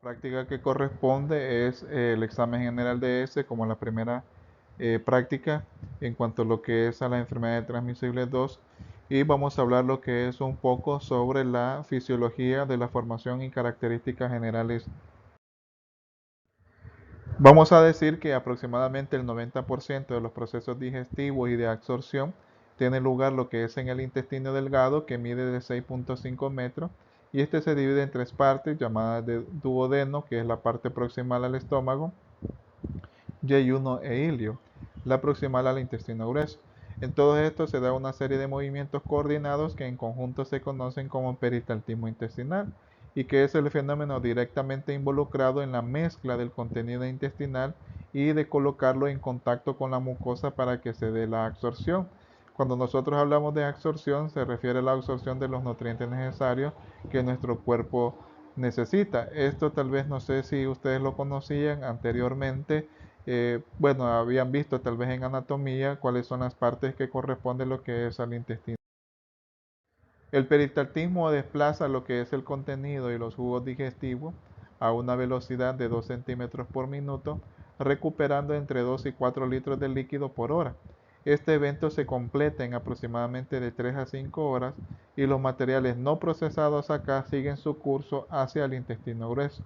Práctica que corresponde es el examen general de ese como la primera práctica en cuanto a lo que es a las enfermedades transmisibles 2 y vamos a hablar lo que es un poco sobre la fisiología de la formación y características generales. Vamos a decir que aproximadamente el 90% de los procesos digestivos y de absorción tiene lugar lo que es en el intestino delgado, que mide de 6.5 metros, y este se divide en tres partes llamadas de duodeno, que es la parte proximal al estómago, yeyuno e ilio, la proximal al intestino grueso. En todo esto se da una serie de movimientos coordinados que en conjunto se conocen como peristaltismo intestinal y que es el fenómeno directamente involucrado en la mezcla del contenido intestinal y de colocarlo en contacto con la mucosa para que se dé la absorción. Cuando nosotros hablamos de absorción se refiere a la absorción de los nutrientes necesarios que nuestro cuerpo necesita. Esto tal vez no sé si ustedes lo conocían anteriormente. Bueno, habían visto tal vez en anatomía cuáles son las partes que corresponden lo que es al intestino. El peristaltismo desplaza lo que es el contenido y los jugos digestivos a una velocidad de 2 centímetros por minuto, recuperando entre 2 y 4 litros de líquido por hora. Este evento se completa en aproximadamente de 3 a 5 horas y los materiales no procesados acá siguen su curso hacia el intestino grueso.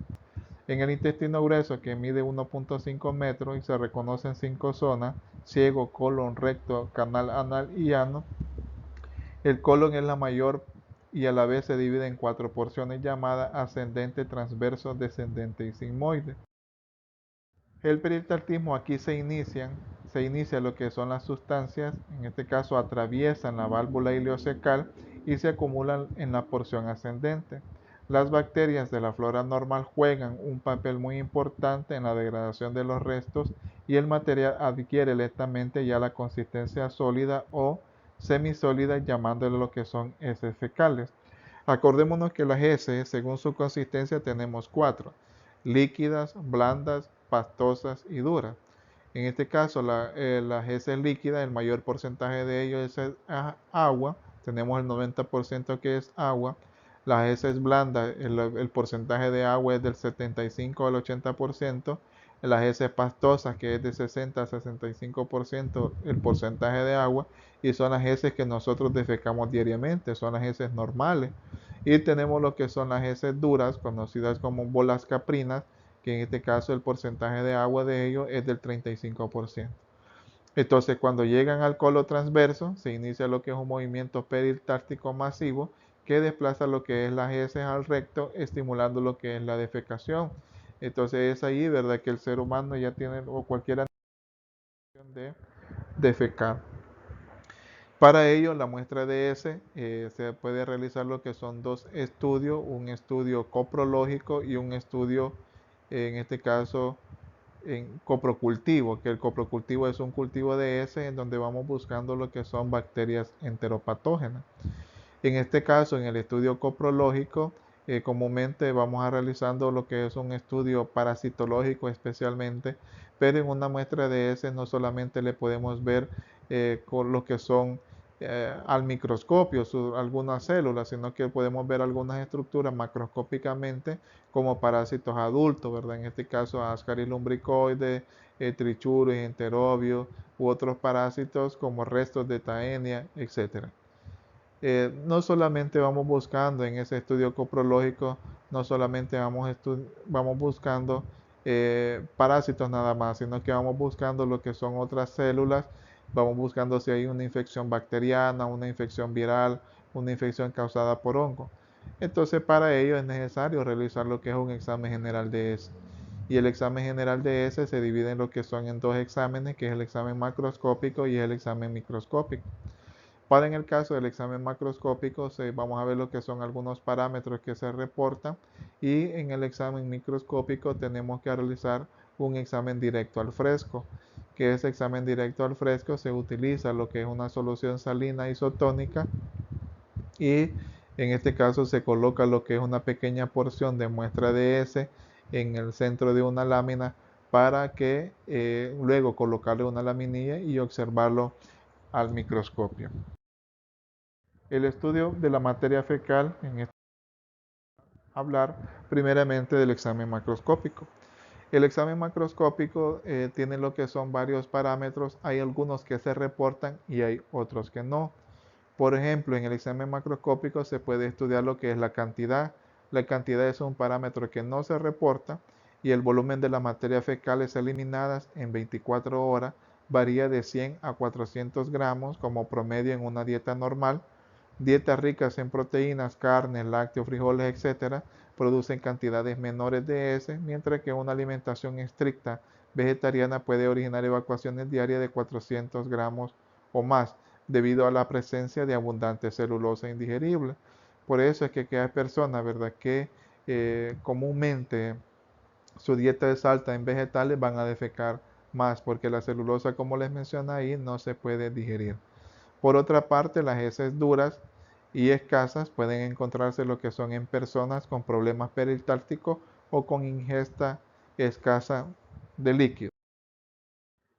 En el intestino grueso, que mide 1.5 metros y se reconocen 5 zonas: ciego, colon, recto, canal anal y ano. El colon es la mayor y a la vez se divide en 4 porciones llamadas ascendente, transverso, descendente y sigmoide. El peristaltismo aquí se inicia lo que son las sustancias, en este caso atraviesan la válvula ileocecal y se acumulan en la porción ascendente. Las bacterias de la flora normal juegan un papel muy importante en la degradación de los restos y el material adquiere lentamente ya la consistencia sólida o semisólida, llamándole lo que son heces fecales. Acordémonos que las heces, según su consistencia, tenemos cuatro: líquidas, blandas, pastosas y duras. En este caso, las heces líquidas, el mayor porcentaje de ellos es agua, tenemos el 90% que es agua. Las heces blandas, el porcentaje de agua es del 75 al 80%. Las heces pastosas, que es de 60 a 65% el porcentaje de agua, y son las heces que nosotros defecamos diariamente, son las heces normales. Y tenemos lo que son las heces duras, conocidas como bolas caprinas, que en este caso el porcentaje de agua de ellos es del 35%. Entonces, cuando llegan al colon transverso, se inicia lo que es un movimiento peristaltico masivo que desplaza lo que es las heces al recto, estimulando lo que es la defecación. Entonces es ahí, ¿verdad?, que el ser humano ya tiene, o cualquier de defecar. Para ello, la muestra de S se puede realizar lo que son dos estudios: un estudio coprológico y un estudio, en este caso, en coprocultivo, que el coprocultivo es un cultivo de S en donde vamos buscando lo que son bacterias enteropatógenas. En este caso, en el estudio coprológico, comúnmente vamos a realizando lo que es un estudio parasitológico especialmente, pero en una muestra de heces no solamente le podemos ver con lo que son al microscopio algunas células, sino que podemos ver algunas estructuras macroscópicamente como parásitos adultos, ¿verdad? En este caso, Ascaris lumbricoides, Trichuris, Enterobio u otros parásitos como restos de Taenia, etc. No solamente vamos buscando en ese estudio coprológico, no solamente vamos buscando parásitos nada más, sino que vamos buscando lo que son otras células, vamos buscando si hay una infección bacteriana, una infección viral, una infección causada por hongo. Entonces, para ello es necesario realizar lo que es un examen general de ese. Y el examen general de ese se divide en lo que son en dos exámenes, que es el examen macroscópico y el examen microscópico. Para en el caso del examen macroscópico, vamos a ver lo que son algunos parámetros que se reportan, y en el examen microscópico tenemos que realizar un examen directo al fresco, que ese examen directo al fresco se utiliza lo que es una solución salina isotónica, y en este caso se coloca lo que es una pequeña porción de muestra de S en el centro de una lámina para que luego colocarle una laminilla y observarlo al microscopio. El estudio de la materia fecal, en este hablar primeramente del examen macroscópico. El examen macroscópico tiene lo que son varios parámetros, hay algunos que se reportan y hay otros que no. Por ejemplo, en el examen macroscópico se puede estudiar lo que es la cantidad. La cantidad es un parámetro que no se reporta y el volumen de las materias fecales eliminadas en 24 horas varía de 100 a 400 gramos como promedio en una dieta normal. Dietas ricas en proteínas, carnes, lácteos, frijoles, etc., producen cantidades menores de ese, mientras que una alimentación estricta vegetariana puede originar evacuaciones diarias de 400 gramos o más, debido a la presencia de abundante celulosa indigerible. Por eso es que hay personas, ¿verdad?, que comúnmente su dieta es alta en vegetales, van a defecar más, porque la celulosa, como les mencioné ahí, no se puede digerir. Por otra parte, las heces duras y escasas pueden encontrarse lo que son en personas con problemas peristálticos o con ingesta escasa de líquido.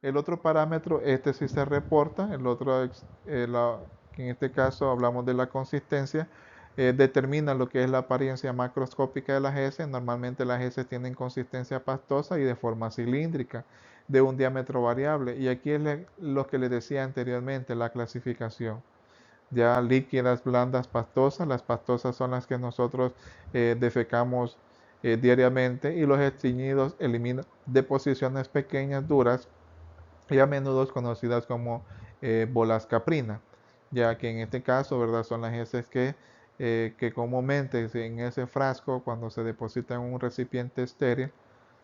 El otro parámetro, este sí se reporta, el otro, que en este caso hablamos de la consistencia, determina lo que es la apariencia macroscópica de las heces. Normalmente las heces tienen consistencia pastosa y de forma cilíndrica, de un diámetro variable. Y aquí es lo que les decía anteriormente, la clasificación. Ya líquidas, blandas, pastosas. Las pastosas son las que nosotros defecamos diariamente, y los estreñidos eliminan deposiciones pequeñas, duras, y a menudo conocidas como bolas caprina, ya que en este caso, ¿verdad?, son las heces que comúnmente en ese frasco, cuando se deposita en un recipiente estéril.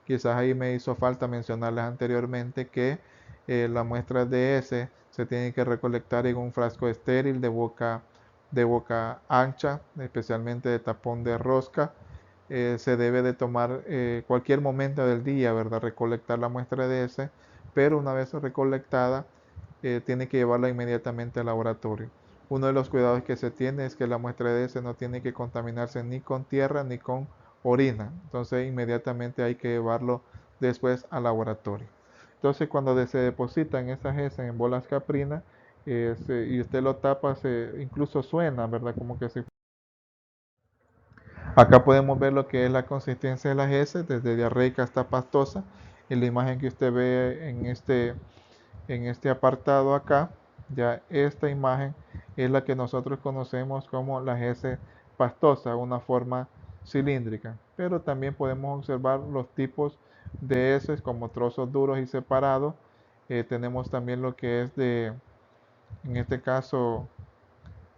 Quizás ahí me hizo falta mencionarles anteriormente que las muestras de heces se tienen que recolectar en un frasco estéril de boca ancha, especialmente de tapón de rosca. Se debe de tomar cualquier momento del día, ¿verdad?, recolectar la muestra de heces, pero una vez recolectada, tiene que llevarla inmediatamente al laboratorio. Uno de los cuidados que se tiene es que la muestra de heces no tiene que contaminarse ni con tierra ni con orina. Entonces inmediatamente hay que llevarlo después al laboratorio. Entonces cuando se depositan esas heces en bolas caprinas y usted lo tapa, incluso suena, ¿verdad? Como que si... Acá podemos ver lo que es la consistencia de las heces, desde diarreica hasta pastosa. En la imagen que usted ve en este apartado acá, ya esta imagen es la que nosotros conocemos como las heces pastosas, una forma cilíndrica. Pero también podemos observar los tipos de heces como trozos duros y separados. Tenemos también lo que es en este caso,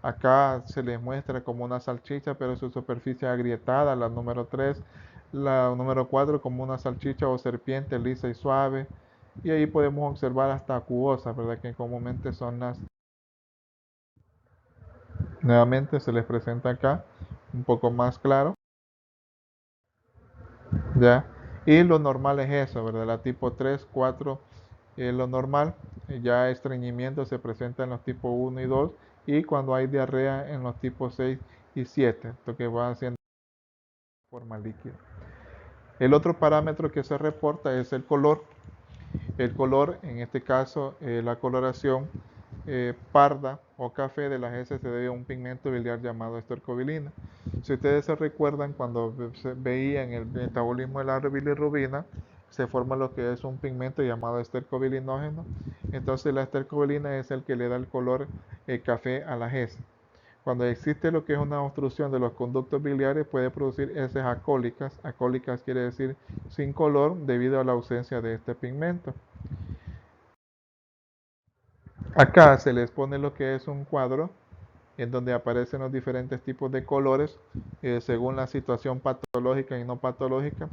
acá se les muestra como una salchicha, pero su superficie agrietada, la número 3. La número 4 como una salchicha o serpiente lisa y suave. Y ahí podemos observar hasta acuosas, ¿verdad?, que comúnmente son las... Nuevamente se les presenta acá un poco más claro, ¿ya? Y lo normal es eso, ¿verdad? La tipo 3, 4 es lo normal. Ya estreñimiento se presenta en los tipos 1 y 2, y cuando hay diarrea en los tipos 6 y 7, lo que va haciendo forma líquida. El otro parámetro que se reporta es el color. El color, en este caso, la coloración parda o café de las heces se debe a un pigmento biliar llamado estercobilina. Si ustedes se recuerdan, cuando se veían el metabolismo de la bilirrubina, se forma lo que es un pigmento llamado estercobilinógeno. Entonces la estercobilina es el que le da el color café a las heces. Cuando existe lo que es una obstrucción de los conductos biliares, puede producir heces acólicas. Acólicas quiere decir sin color, debido a la ausencia de este pigmento. Acá se les pone lo que es un cuadro en donde aparecen los diferentes tipos de colores según la situación patológica y no patológica.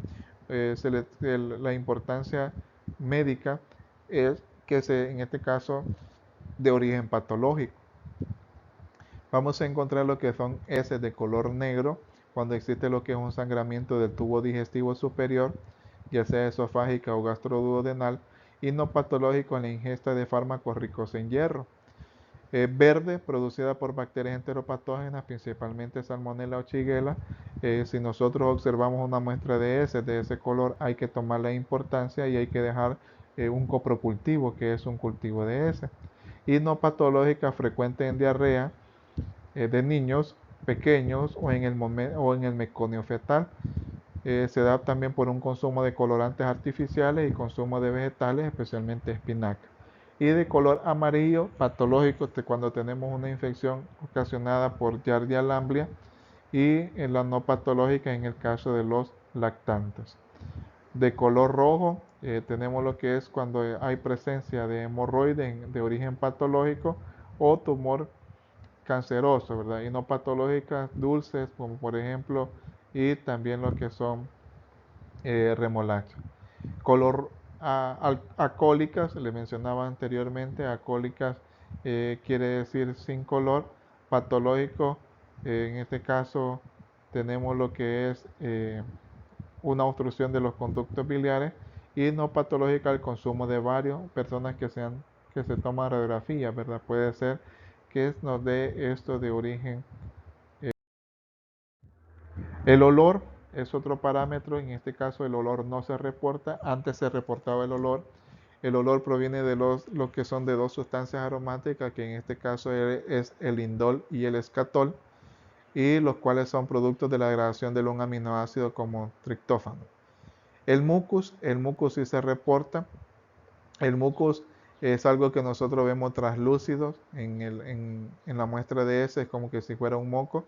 La importancia médica es que en este caso, de origen patológico. Vamos a encontrar lo que son heces de color negro cuando existe lo que es un sangramiento del tubo digestivo superior, ya sea esofágica o gastroduodenal, y no patológico en la ingesta de fármacos ricos en hierro. Verde, producida por bacterias enteropatógenas, principalmente Salmonella o Shigella. Si nosotros observamos una muestra de ese color, hay que tomar la importancia y hay que dejar un coprocultivo, que es un cultivo de ese. Y no patológica, frecuente en diarrea de niños, pequeños o en el meconio fetal. Se da también por un consumo de colorantes artificiales y consumo de vegetales, especialmente espinaca. Y de color amarillo patológico cuando tenemos una infección ocasionada por Giardia lamblia, y en la no patológica en el caso de los lactantes. De color rojo tenemos lo que es cuando hay presencia de hemorroides de origen patológico o tumor canceroso, ¿verdad? Y no patológicas dulces, como por ejemplo, y también lo que son remolacha. Color acólicas, le mencionaba anteriormente, acólicas quiere decir sin color. Patológico, en este caso tenemos lo que es una obstrucción de los conductos biliares, y no patológica el consumo de varios, personas que se toman radiografía, ¿verdad? Puede ser que nos dé esto de origen. El olor es otro parámetro, en este caso el olor no se reporta, antes se reportaba el olor. El olor proviene de lo que son de dos sustancias aromáticas, que en este caso es el indol y el escatol, y los cuales son productos de la degradación de un aminoácido como triptófano. El mucus sí se reporta. El mucus es algo que nosotros vemos translúcidos en la muestra de heces, como que si fuera un moco.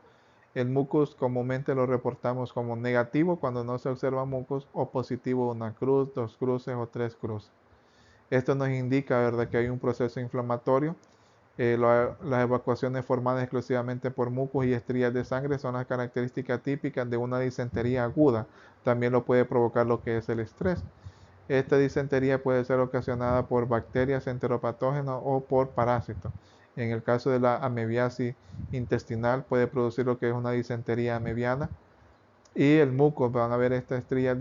El mucus comúnmente lo reportamos como negativo cuando no se observa mucus, o positivo, una cruz, dos cruces o tres cruces. Esto nos indica, ¿verdad?, que hay un proceso inflamatorio. Las evacuaciones formadas exclusivamente por mucus y estrías de sangre son las características típicas de una disentería aguda. También lo puede provocar lo que es el estrés. Esta disentería puede ser ocasionada por bacterias enteropatógenas o por parásitos. En el caso de la amebiasis intestinal puede producir lo que es una disentería amebiana. Y el muco, van a ver estas estrías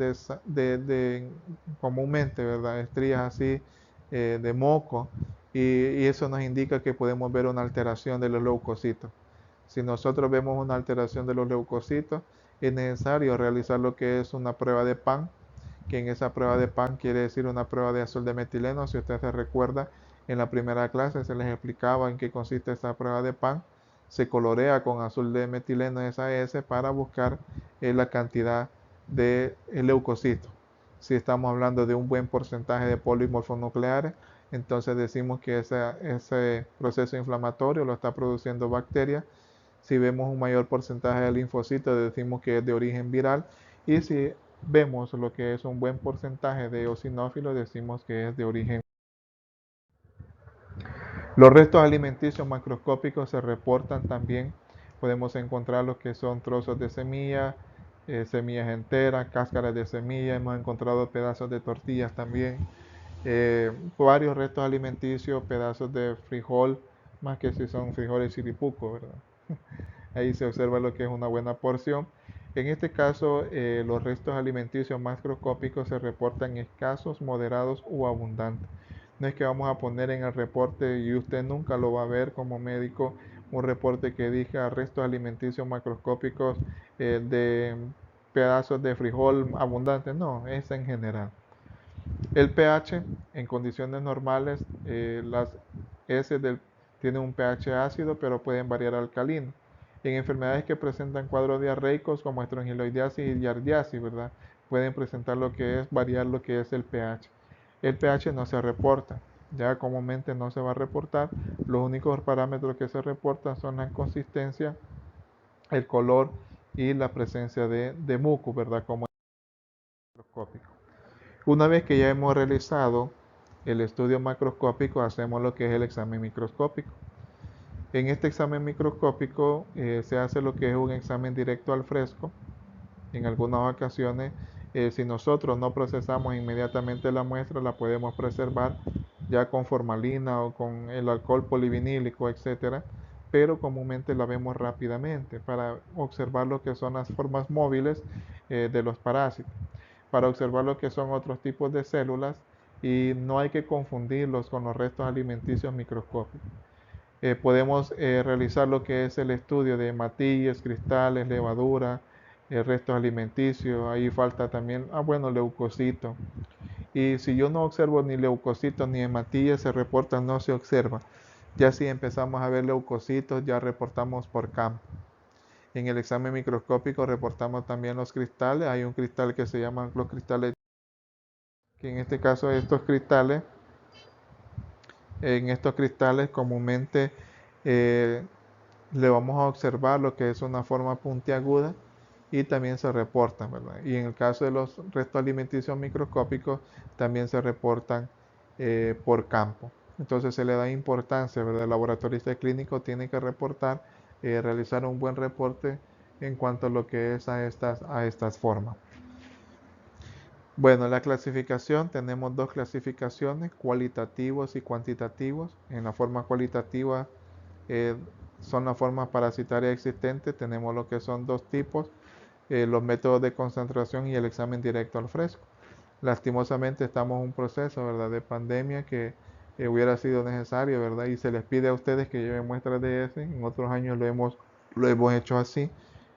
comúnmente, ¿verdad? Estrías así de moco, y eso nos indica que podemos ver una alteración de los leucocitos. Si nosotros vemos una alteración de los leucocitos, es necesario realizar lo que es una prueba de PAN, que en esa prueba de PAN quiere decir una prueba de azul de metileno. Si usted se recuerda, en la primera clase se les explicaba en qué consiste esta prueba de PAN. Se colorea con azul de metileno esa S para buscar la cantidad de leucocitos. Si estamos hablando de un buen porcentaje de polimorfonucleares, entonces decimos que ese proceso inflamatorio lo está produciendo bacterias. Si vemos un mayor porcentaje de linfocitos, decimos que es de origen viral. Y si vemos lo que es un buen porcentaje de eosinófilos, decimos que es de origen. Los restos alimenticios macroscópicos se reportan también. Podemos encontrar lo que son trozos de semilla, semillas enteras, cáscaras de semilla. Hemos encontrado pedazos de tortillas también. Varios restos alimenticios, pedazos de frijol, más que si son frijoles siripuco, ¿verdad? Ahí se observa lo que es una buena porción. En este caso, los restos alimenticios macroscópicos se reportan escasos, moderados o abundantes. No es que vamos a poner en el reporte, y usted nunca lo va a ver como médico, un reporte que diga restos alimenticios macroscópicos de pedazos de frijol abundantes. No, es en general. El pH en condiciones normales, las heces tienen un pH ácido, pero pueden variar a alcalino. En enfermedades que presentan cuadros diarreicos como estrongiloidiasis y giardiasis, ¿verdad?, pueden presentar variar lo que es el pH. El pH no se reporta, ya comúnmente no se va a reportar. Los únicos parámetros que se reportan son la consistencia, el color y la presencia de muco, ¿verdad?, como microscópico. Una vez que ya hemos realizado el estudio macroscópico, hacemos lo que es el examen microscópico. En este examen microscópico se hace lo que es un examen directo al fresco. En algunas ocasiones, si nosotros no procesamos inmediatamente la muestra, la podemos preservar ya con formalina o con el alcohol polivinílico, etc. Pero comúnmente la vemos rápidamente para observar lo que son las formas móviles de los parásitos, para observar lo que son otros tipos de células, y no hay que confundirlos con los restos alimenticios microscópicos. Podemos realizar lo que es el estudio de hematíes, cristales, levadura, restos alimenticios. Ahí falta también, leucocitos. Y si yo no observo ni leucocitos ni hematíes, se reporta, no se observa. Ya si empezamos a ver leucocitos, ya reportamos por campo. En el examen microscópico reportamos también los cristales. Hay un cristal que se llaman los cristales, que en este caso en estos cristales comúnmente eh, le vamos a observar lo que es una forma puntiaguda y también se reportan, ¿verdad? Y en el caso de los restos alimenticios microscópicos también se reportan por campo. Entonces se le da importancia, ¿verdad? El laboratorista clínico tiene que reportar, realizar un buen reporte en cuanto a lo que es a estas formas. Bueno, la clasificación, tenemos dos clasificaciones, cualitativos y cuantitativos. En la forma cualitativa eh, son las formas parasitarias existentes, tenemos lo que son dos tipos, los métodos de concentración y el examen directo al fresco. Lastimosamente estamos en un proceso, ¿verdad?, de pandemia que hubiera sido necesario, ¿verdad? Y se les pide a ustedes que lleven muestras de ese. En otros años lo hemos hecho así.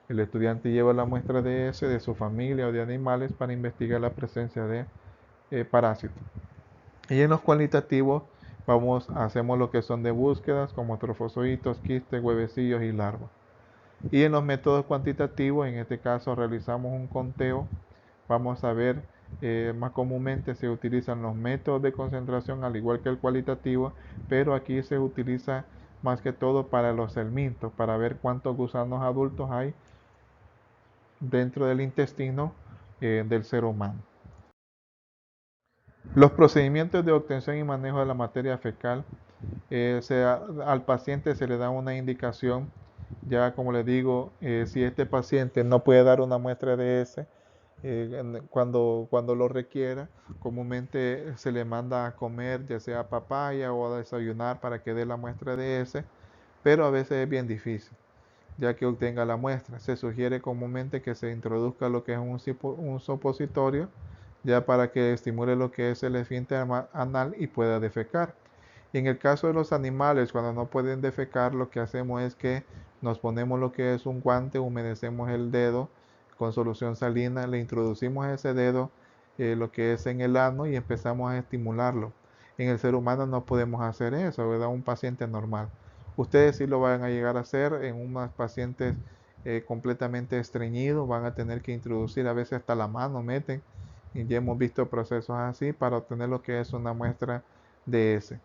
El estudiante lleva la muestra de ese de su familia o de animales para investigar la presencia de parásitos. Y en los cualitativos hacemos lo que son de búsquedas como trofozoitos, quistes, huevecillos y larvas. Y en los métodos cuantitativos, en este caso realizamos un conteo. Vamos a ver, más comúnmente se utilizan los métodos de concentración al igual que el cualitativo, pero aquí se utiliza más que todo para los helmintos, para ver cuántos gusanos adultos hay dentro del intestino del ser humano. Los procedimientos de obtención y manejo de la materia fecal, al paciente se le da una indicación, ya como le digo, si este paciente no puede dar una muestra de ese, cuando lo requiera, comúnmente se le manda a comer ya sea papaya o a desayunar para que dé la muestra de ese, pero a veces es bien difícil, ya que obtenga la muestra. Se sugiere comúnmente que se introduzca lo que es un supositorio, ya para que estimule lo que es el esfínter anal y pueda defecar. Y en el caso de los animales, cuando no pueden defecar, lo que hacemos es que nos ponemos lo que es un guante, humedecemos el dedo con solución salina, le introducimos ese dedo, lo que es en el ano, y empezamos a estimularlo. En el ser humano no podemos hacer eso, ¿verdad? Un paciente normal. Ustedes sí lo van a llegar a hacer en unos pacientes completamente estreñidos, van a tener que introducir a veces hasta la mano, meten, y ya hemos visto procesos así para obtener lo que es una muestra de ese.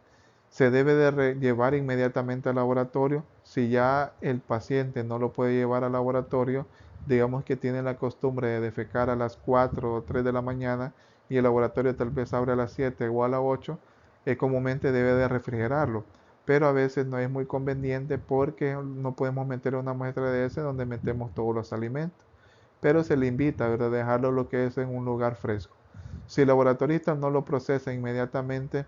Se debe de llevar inmediatamente al laboratorio. Si ya el paciente no lo puede llevar al laboratorio, digamos que tiene la costumbre de defecar a las 4 o 3 de la mañana y el laboratorio tal vez abre a las 7 o a las 8, comúnmente debe de refrigerarlo. Pero a veces no es muy conveniente porque no podemos meter una muestra de ese donde metemos todos los alimentos. Pero se le invita, ¿verdad?, a dejarlo lo que es en un lugar fresco. Si el laboratorista no lo procesa inmediatamente,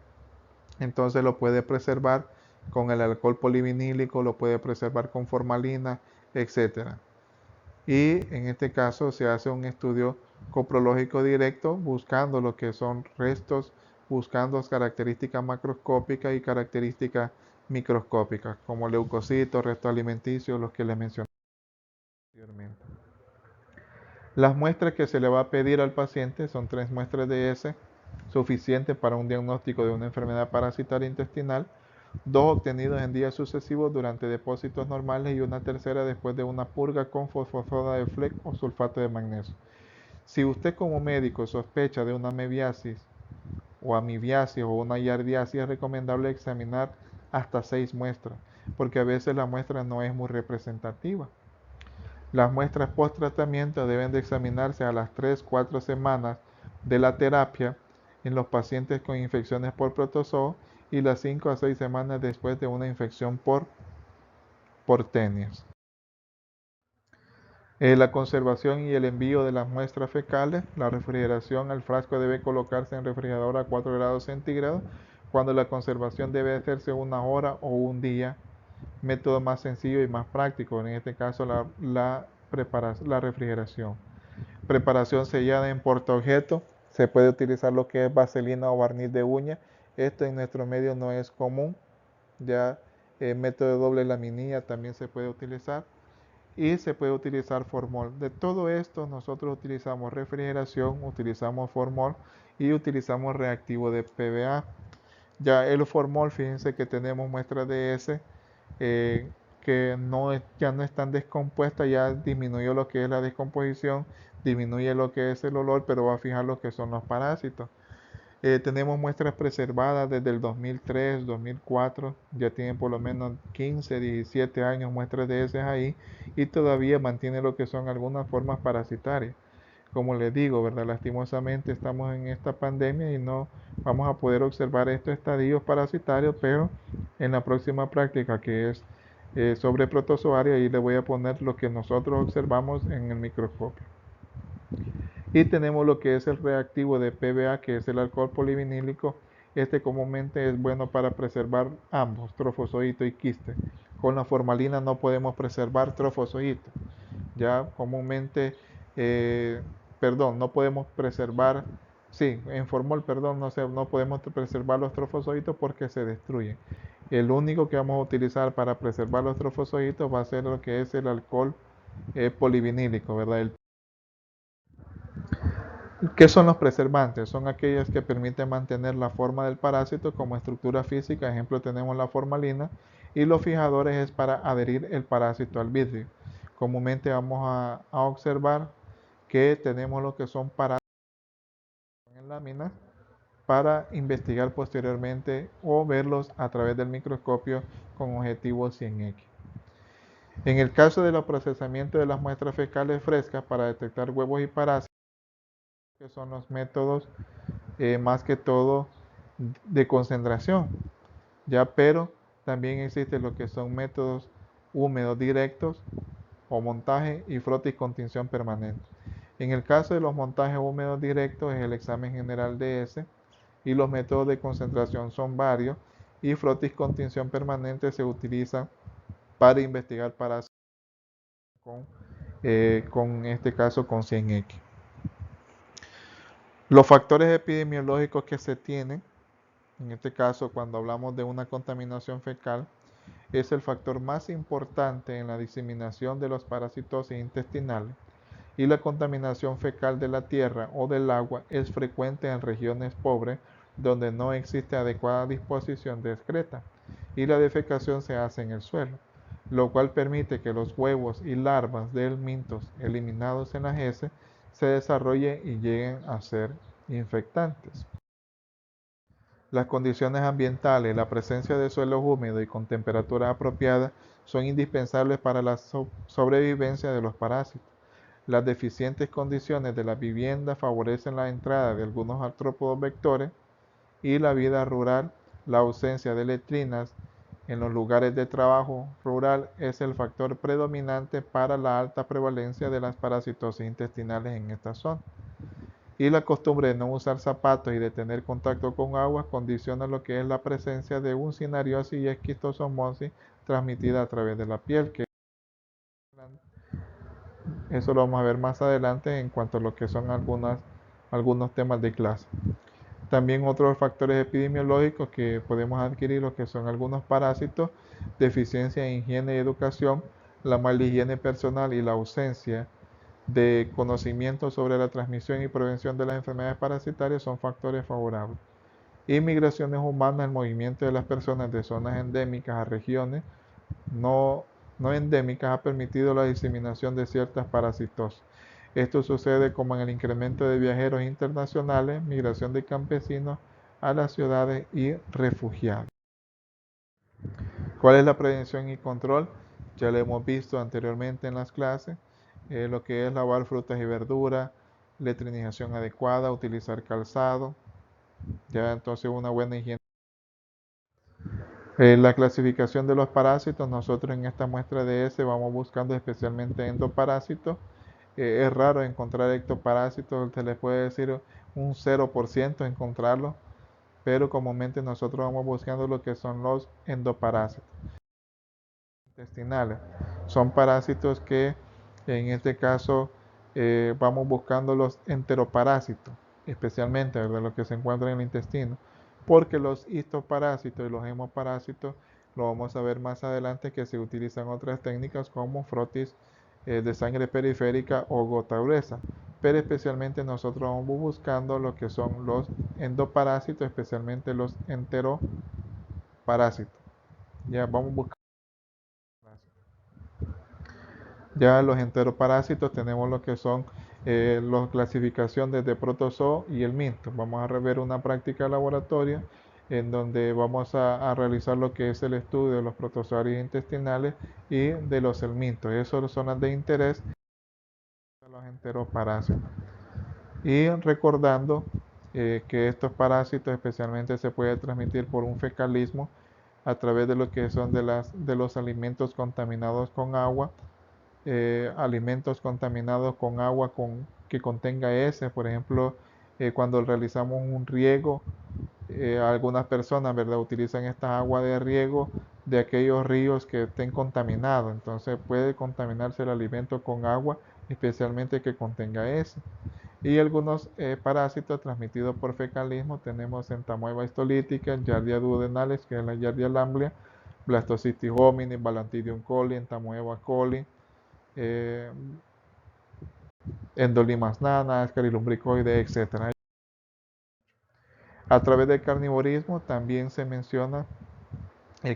entonces lo puede preservar con el alcohol polivinílico, lo puede preservar con formalina, etc. Y en este caso se hace un estudio coprológico directo buscando lo que son restos, buscando características macroscópicas y características microscópicas, como leucocitos, restos alimenticios, los que les mencioné anteriormente. Las muestras que se le va a pedir al paciente son 3 muestras de S, suficientes para un diagnóstico de una enfermedad parasitaria intestinal, 2 obtenidos en días sucesivos durante depósitos normales y una tercera después de una purga con fosfosoda de FLEC o sulfato de magnesio. Si usted como médico sospecha de una mebiasis o amibiasis o una yardiasis, es recomendable examinar hasta 6 muestras, porque a veces la muestra no es muy representativa. Las muestras post tratamiento deben de examinarse a las 3-4 semanas de la terapia en los pacientes con infecciones por protozoo y las 5 a 6 semanas después de una infección por tenias. La conservación y el envío de las muestras fecales. La refrigeración, el frasco debe colocarse en refrigerador a 4 grados centígrados, cuando la conservación debe hacerse una hora o un día. Método más sencillo y más práctico, en este caso la refrigeración. Preparación sellada en portaobjeto. Se puede utilizar lo que es vaselina o barniz de uña. Esto en nuestro medio no es común. Ya el método de doble laminilla también se puede utilizar. Y se puede utilizar formol. De todo esto nosotros utilizamos refrigeración, utilizamos formol y utilizamos reactivo de PVA. Ya el formol, fíjense que tenemos muestras de ese que ya no están descompuestas, ya disminuyó lo que es la descomposición, disminuye lo que es el olor, pero va a fijar lo que son los parásitos. Tenemos muestras preservadas desde el 2003, 2004, ya tienen por lo menos 15, 17 años muestras de esas ahí y todavía mantiene lo que son algunas formas parasitarias. Como les digo, ¿verdad? Lastimosamente estamos en esta pandemia y no vamos a poder observar estos estadios parasitarios, pero en la próxima práctica que es sobre protozoario, ahí le voy a poner lo que nosotros observamos en el microscopio. Y tenemos lo que es el reactivo de PBA, que es el alcohol polivinílico. Este comúnmente es bueno para preservar ambos, trofozoito y quiste. Con la formalina no podemos preservar trofozoito. Ya comúnmente, no podemos preservar, sí, en formol, perdón, no podemos preservar los trofozoitos porque se destruyen. El único que vamos a utilizar para preservar los trofozoitos va a ser lo que es el alcohol polivinílico, ¿verdad? ¿Qué son los preservantes? Son aquellos que permiten mantener la forma del parásito como estructura física, ejemplo tenemos la formalina, y los fijadores es para adherir el parásito al vidrio. Comúnmente vamos a observar que tenemos lo que son parásitos en láminas para investigar posteriormente o verlos a través del microscopio con objetivo 100X. En el caso de los procesamientos de las muestras fecales frescas para detectar huevos y parásitos, que son los métodos más que todo de concentración, ya, pero también existen lo que son métodos húmedos directos o montaje y frotis con tinción permanente. En el caso de los montajes húmedos directos es el examen general de ese y los métodos de concentración son varios y frotis con tinción permanente se utilizan para investigar parásitos con este caso con 100X. Los factores epidemiológicos que se tienen, en este caso cuando hablamos de una contaminación fecal, es el factor más importante en la diseminación de los parasitosis intestinales y la contaminación fecal de la tierra o del agua es frecuente en regiones pobres donde no existe adecuada disposición de excreta y la defecación se hace en el suelo, lo cual permite que los huevos y larvas de helmintos eliminados en las heces se desarrollen y lleguen a ser infectantes. Las condiciones ambientales, la presencia de suelos húmedos y con temperaturas apropiadas son indispensables para la sobrevivencia de los parásitos. Las deficientes condiciones de la vivienda favorecen la entrada de algunos artrópodos vectores y la vida rural, la ausencia de letrinas en los lugares de trabajo rural es el factor predominante para la alta prevalencia de las parasitosis intestinales en esta zona. Y la costumbre de no usar zapatos y de tener contacto con agua condiciona lo que es la presencia de un cinariosis y esquistosomosis transmitida a través de la piel, que eso lo vamos a ver más adelante en cuanto a lo que son algunos temas de clase. También otros factores epidemiológicos que podemos adquirir, lo que son algunos parásitos, deficiencia en higiene y educación, la mala higiene personal y la ausencia de conocimiento sobre la transmisión y prevención de las enfermedades parasitarias son factores favorables. Y migraciones humanas, el movimiento de las personas de zonas endémicas a regiones no endémicas ha permitido la diseminación de ciertas parasitosis. Esto sucede como en el incremento de viajeros internacionales, migración de campesinos a las ciudades y refugiados. ¿Cuál es la prevención y control? Ya lo hemos visto anteriormente en las clases, lo que es lavar frutas y verduras, letrinización adecuada, utilizar calzado, ya entonces una buena higiene. La clasificación de los parásitos, nosotros en esta muestra de S vamos buscando especialmente endoparásitos. Es raro encontrar ectoparásitos, se les puede decir un 0% encontrarlos, pero comúnmente nosotros vamos buscando lo que son los endoparásitos intestinales. Son parásitos que en este caso vamos buscando los enteroparásitos, especialmente de lo que se encuentra en el intestino, porque los histoparásitos y los hemoparásitos lo vamos a ver más adelante que se utilizan otras técnicas como frotis de sangre periférica o gota gruesa, pero especialmente nosotros vamos buscando lo que son los endoparásitos, especialmente los enteroparásitos. Ya vamos buscando. Ya los enteroparásitos tenemos lo que son la clasificación desde protozoo y el minto. Vamos a rever una práctica de laboratorio en donde vamos a realizar lo que es el estudio de los protozoarios intestinales y de los helmintos. Esas son las de interés de los enteroparásitos. Y recordando que estos parásitos especialmente se pueden transmitir por un fecalismo a través de lo que son de los alimentos contaminados con agua, alimentos contaminados con agua que contenga heces, por ejemplo, cuando realizamos un riego, algunas personas, ¿verdad?, utilizan esta agua de riego de aquellos ríos que estén contaminados, entonces puede contaminarse el alimento con agua, especialmente que contenga heces. Y algunos parásitos transmitidos por fecalismo tenemos entamoeba histolítica, Giardia duodenales, que es la Giardia lamblia, Blastocystis hominis, Balantidium coli, entamoeba coli, eh, Endolimas nana, Ascarilumbricoides, etc. A través del carnivorismo también se menciona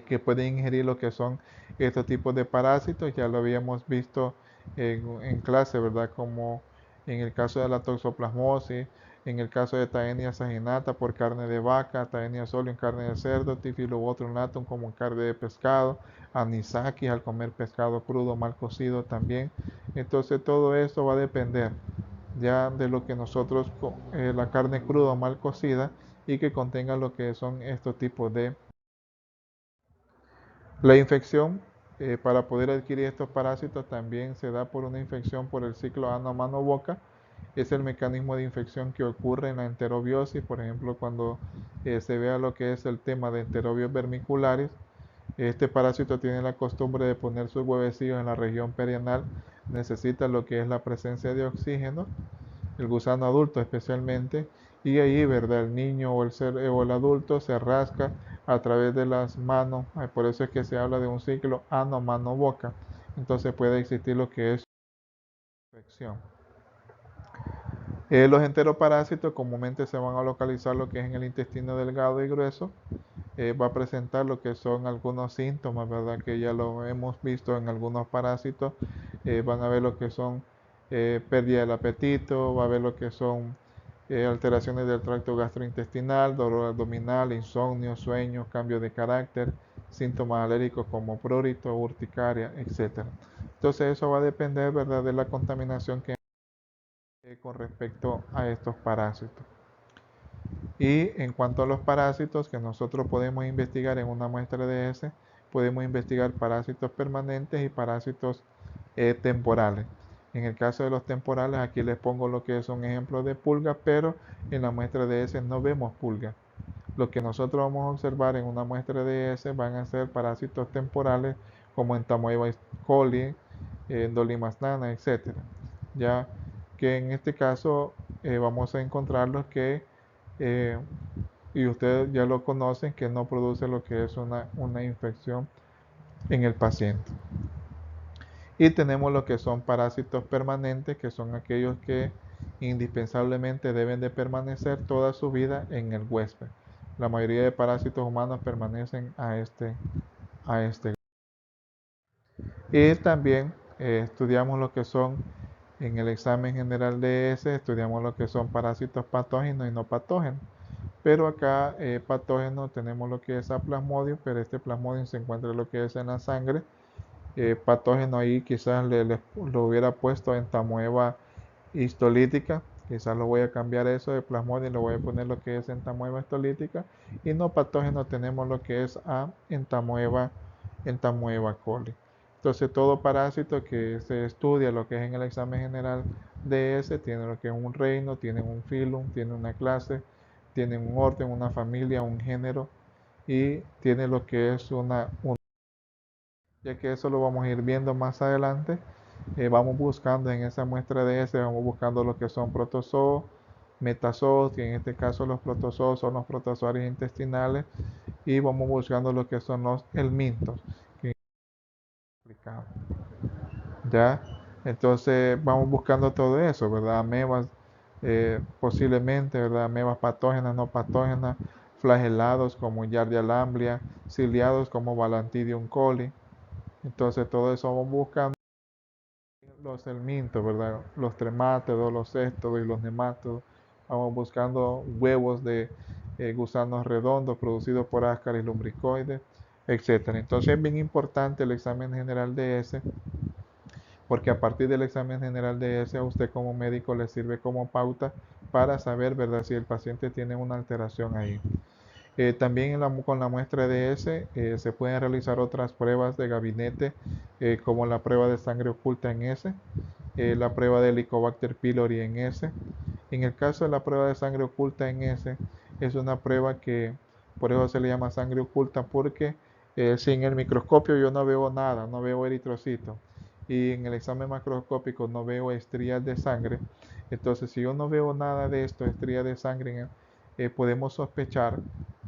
que pueden ingerir lo que son estos tipos de parásitos, ya lo habíamos visto en clase, ¿verdad? Como en el caso de la toxoplasmosis, en el caso de Taenia saginata por carne de vaca, Taenia solium carne de cerdo, Typhlobothrium latum como carne de pescado, Anisakis al comer pescado crudo mal cocido también. Entonces todo esto va a depender ya de lo que nosotros, la carne cruda o mal cocida y que contenga lo que son estos tipos de la infección. Para poder adquirir estos parásitos también se da por una infección por el ciclo ano-mano-boca. Es el mecanismo de infección que ocurre en la enterobiosis, por ejemplo, cuando se vea lo que es el tema de enterobios vermiculares. Este parásito tiene la costumbre de poner sus huevecillos en la región perianal, necesita lo que es la presencia de oxígeno, el gusano adulto especialmente, y ahí, ¿verdad? El niño o el adulto se rasca a través de las manos, por eso es que se habla de un ciclo ano-mano-boca, entonces puede existir lo que es infección. Los enteroparásitos comúnmente se van a localizar lo que es en el intestino delgado y grueso, va a presentar lo que son algunos síntomas, ¿verdad? Que ya lo hemos visto en algunos parásitos, van a ver lo que son pérdida del apetito, va a ver lo que son alteraciones del tracto gastrointestinal, dolor abdominal, insomnio, sueño, cambio de carácter, síntomas alérgicos como prurito, urticaria, etc. Entonces eso va a depender, ¿verdad?, de la contaminación que con respecto a estos parásitos. Y en cuanto a los parásitos que nosotros podemos investigar en una muestra de heces, podemos investigar parásitos permanentes y parásitos temporales. En el caso de los temporales, aquí les pongo lo que es un ejemplo de pulga, pero en la muestra de heces no vemos pulga. Lo que nosotros vamos a observar en una muestra de heces van a ser parásitos temporales como Entamoeba coli, Endolimas nana, etc. Ya que en este caso vamos a encontrar los que eh, y ustedes ya lo conocen, que no produce lo que es una infección en el paciente. Y tenemos lo que son parásitos permanentes, que son aquellos que indispensablemente deben de permanecer toda su vida en el huésped. La mayoría de parásitos humanos permanecen a este. Y también estudiamos lo que son, en el examen general de ese, estudiamos lo que son parásitos patógenos y no patógenos. Pero acá patógeno tenemos lo que es a plasmodium, pero este plasmodium se encuentra lo que es en la sangre. Patógeno ahí quizás lo hubiera puesto en entamoeba histolítica, quizás lo voy a cambiar eso de plasmodium, lo voy a poner lo que es entamoeba histolítica. Y no patógeno tenemos lo que es a entamoeba coli. Entonces todo parásito que se estudia, lo que es en el examen general de ese, tiene lo que es un reino, tiene un filum, tiene una clase, tiene un orden, una familia, un género y tiene lo que es ya que eso lo vamos a ir viendo más adelante. Vamos buscando en esa muestra de ese, vamos buscando lo que son protozoos, metazoos, que en este caso los protozoos son los protozoarios intestinales, y vamos buscando lo que son los helmintos, que ya, entonces vamos buscando todo eso, ¿verdad? Amebas, posiblemente, ¿verdad? Amebas patógenas, no patógenas, flagelados como Giardia lamblia, ciliados como Balantidium coli. Entonces todo eso vamos buscando. los helmintos, ¿verdad? Los tremátodos, los céstodos y los nemátodos. Vamos buscando huevos de gusanos redondos producidos por áscaris lumbricoides, etcétera. Entonces es bien importante el examen general de ese, porque a partir del examen general de ese a usted como médico le sirve como pauta para saber, ¿verdad?, si el paciente tiene una alteración ahí. También con la muestra de S se pueden realizar otras pruebas de gabinete, como la prueba de sangre oculta en S, la prueba de Helicobacter pylori en S. En el caso de la prueba de sangre oculta en S, es una prueba que por eso se le llama sangre oculta, porque si en el microscopio yo no veo nada, no veo eritrocitos, y en el examen macroscópico no veo estrías de sangre, entonces si yo no veo nada de esto, estrías de sangre, podemos sospechar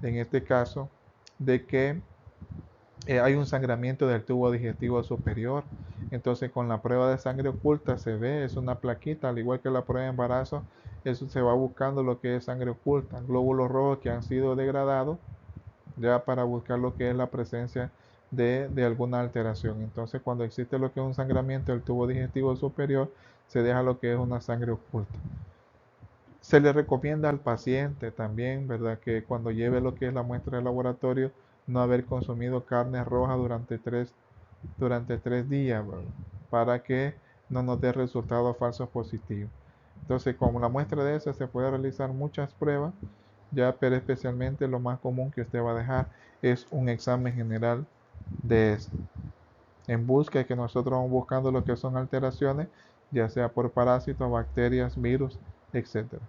en este caso de que hay un sangramiento del tubo digestivo superior. Entonces con la prueba de sangre oculta se ve, es una plaquita, al igual que la prueba de embarazo, eso se va buscando lo que es sangre oculta, glóbulos rojos que han sido degradados, ya para buscar lo que es la presencia de alguna alteración. Entonces cuando existe lo que es un sangramiento del tubo digestivo superior, se deja lo que es una sangre oculta. Se le recomienda al paciente también, ¿verdad?, que cuando lleve lo que es la muestra de laboratorio, no haber consumido carne roja durante 3 días, ¿verdad?, para que no nos dé resultados falsos positivos. Entonces, como la muestra de esa se puede realizar muchas pruebas, ya, pero especialmente lo más común que usted va a dejar es un examen general de eso, en busca de que nosotros vamos buscando lo que son alteraciones, ya sea por parásitos, bacterias, virus, etcétera.